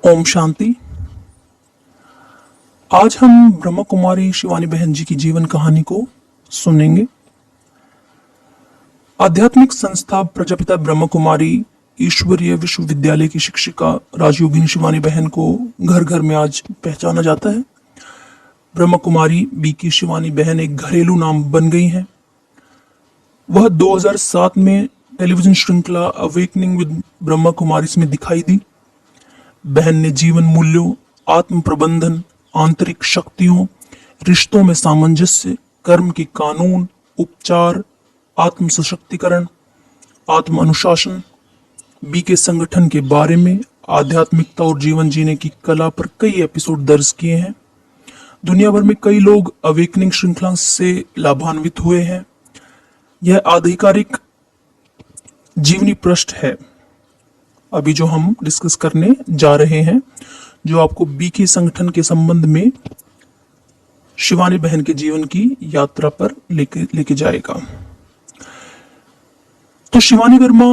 ओम शांति। आज हम ब्रह्म कुमारी शिवानी बहन जी की जीवन कहानी को सुनेंगे। आध्यात्मिक संस्था प्रजापिता ब्रह्म कुमारी ईश्वरीय विश्वविद्यालय की शिक्षिका राजयोगिनी शिवानी बहन को घर घर में आज पहचाना जाता है। ब्रह्म कुमारी बी की शिवानी बहन एक घरेलू नाम बन गई हैं। वह 2007 में टेलीविजन श्रृंखला अवेकनिंग विद ब्रह्म कुमारी में दिखाई दी। बहन ने जीवन मूल्यों, आत्म प्रबंधन, आंतरिक शक्तियों, रिश्तों में सामंजस्य, कर्म के कानून, उपचार, आत्म सशक्तिकरण, आत्म अनुशासन, बी के संगठन के बारे में, आध्यात्मिकता और जीवन जीने की कला पर कई एपिसोड दर्ज किए हैं। दुनिया भर में कई लोग अवेकनिंग श्रृंखला से लाभान्वित हुए हैं। यह आधिकारिक जीवनी पृष्ठ है अभी जो हम डिस्कस करने जा रहे हैं, जो आपको बी के संगठन के संबंध में शिवानी बहन के जीवन की यात्रा पर लेके जाएगा। तो शिवानी वर्मा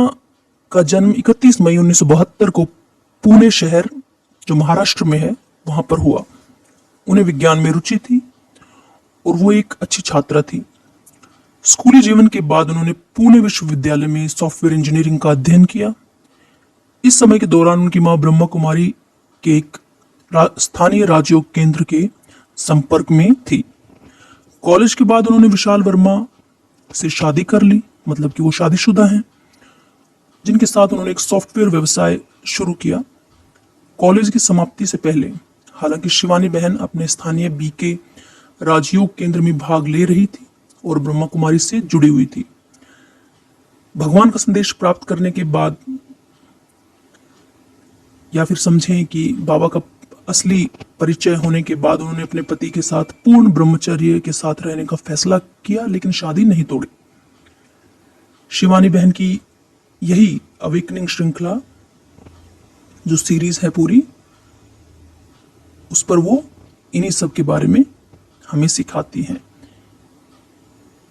का जन्म 31 मई 1972 को पुणे शहर जो महाराष्ट्र में है वहां पर हुआ। उन्हें विज्ञान में रुचि थी और वो एक अच्छी छात्रा थी। स्कूली जीवन के बाद उन्होंने पुणे विश्वविद्यालय में सॉफ्टवेयर इंजीनियरिंग का अध्ययन किया। इस समय के दौरान उनकी मां ब्रह्म कुमारी के एक स्थानीय राजयोग केंद्र के संपर्क में थी। कॉलेज के बाद उन्होंने विशाल वर्मा से शादी कर ली, मतलब कि वो शादीशुदा हैं, जिनके साथ उन्होंने एक सॉफ्टवेयर व्यवसाय शुरू किया। कॉलेज की समाप्ति से पहले हालांकि शिवानी बहन अपने स्थानीय बी के राजयोग केंद्र में भाग ले रही थी और ब्रह्मा कुमारी से जुड़ी हुई थी। भगवान का संदेश प्राप्त करने के बाद, या फिर समझें कि बाबा का असली परिचय होने के बाद, उन्होंने अपने पति के साथ पूर्ण ब्रह्मचर्य के साथ रहने का फैसला किया, लेकिन शादी नहीं तोड़ी। शिवानी बहन की यही अवेकनिंग श्रृंखला जो सीरीज है पूरी, उस पर वो इन्हीं सब के बारे में हमें सिखाती हैं।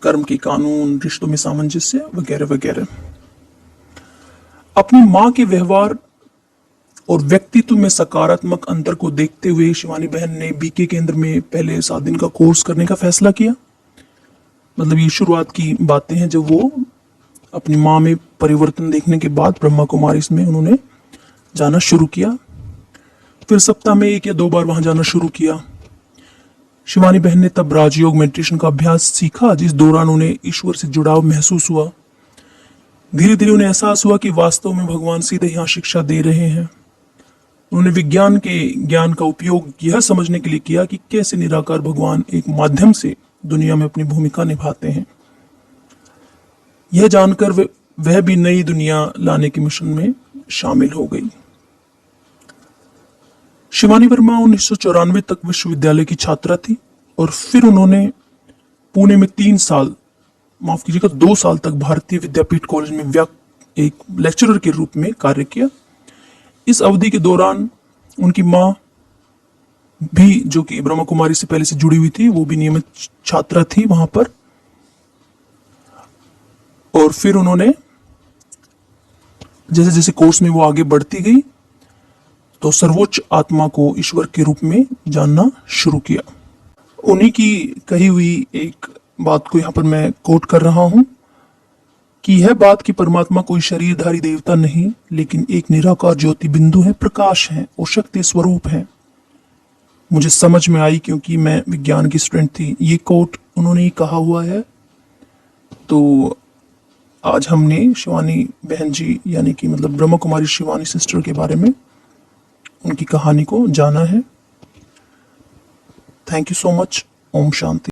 कर्म के कानून, रिश्तों में सामंजस्य वगैरह वगैरह। अपनी मां के व्यवहार और व्यक्तित्व में सकारात्मक अंतर को देखते हुए शिवानी बहन ने बीके केंद्र में पहले 7 दिन का कोर्स करने का फैसला किया। मतलब ये शुरुआत की बातें हैं जब वो अपनी मां में परिवर्तन देखने के बाद ब्रह्मा कुमारी में उन्होंने जाना शुरू किया। फिर सप्ताह में 1 या 2 बार वहां जाना शुरू किया। शिवानी बहन ने तब राजयोग मेडिटेशन का अभ्यास सीखा, जिस दौरान उन्हें ईश्वर से जुड़ाव महसूस हुआ। धीरे धीरे उन्हें एहसास हुआ कि वास्तव में भगवान सीधे यहाँ शिक्षा दे रहे हैं। उन्होंने विज्ञान के ज्ञान का उपयोग यह समझने के लिए किया कि कैसे निराकार भगवान एक माध्यम से दुनिया में अपनी भूमिका निभाते हैं। यह जानकर वह भी नई दुनिया लाने के मिशन में शामिल हो गई। शिवानी वर्मा 1994 तक विश्वविद्यालय की छात्रा थी और फिर उन्होंने पुणे में 2 साल तक भारतीय विद्यापीठ कॉलेज में एक लेक्चरर के रूप में कार्य किया। इस अवधि के दौरान उनकी मां भी, जो कि ब्रह्मा कुमारी से पहले से जुड़ी हुई थी, वो भी नियमित छात्रा थी वहां पर। और फिर उन्होंने जैसे जैसे कोर्स में वो आगे बढ़ती गई तो सर्वोच्च आत्मा को ईश्वर के रूप में जानना शुरू किया। उन्हीं की कही हुई एक बात को यहां पर मैं कोट कर रहा हूं कि यह बात कि परमात्मा कोई शरीरधारी देवता नहीं, लेकिन एक निराकार ज्योति बिंदु है, प्रकाश है और शक्ति स्वरूप है, मुझे समझ में आई क्योंकि मैं विज्ञान की स्टूडेंट थी। ये कोट उन्होंने ही कहा हुआ है। तो आज हमने शिवानी बहन जी यानी कि मतलब ब्रह्म कुमारी शिवानी सिस्टर के बारे में उनकी कहानी को जाना है। Thank you so much. ओम शांति।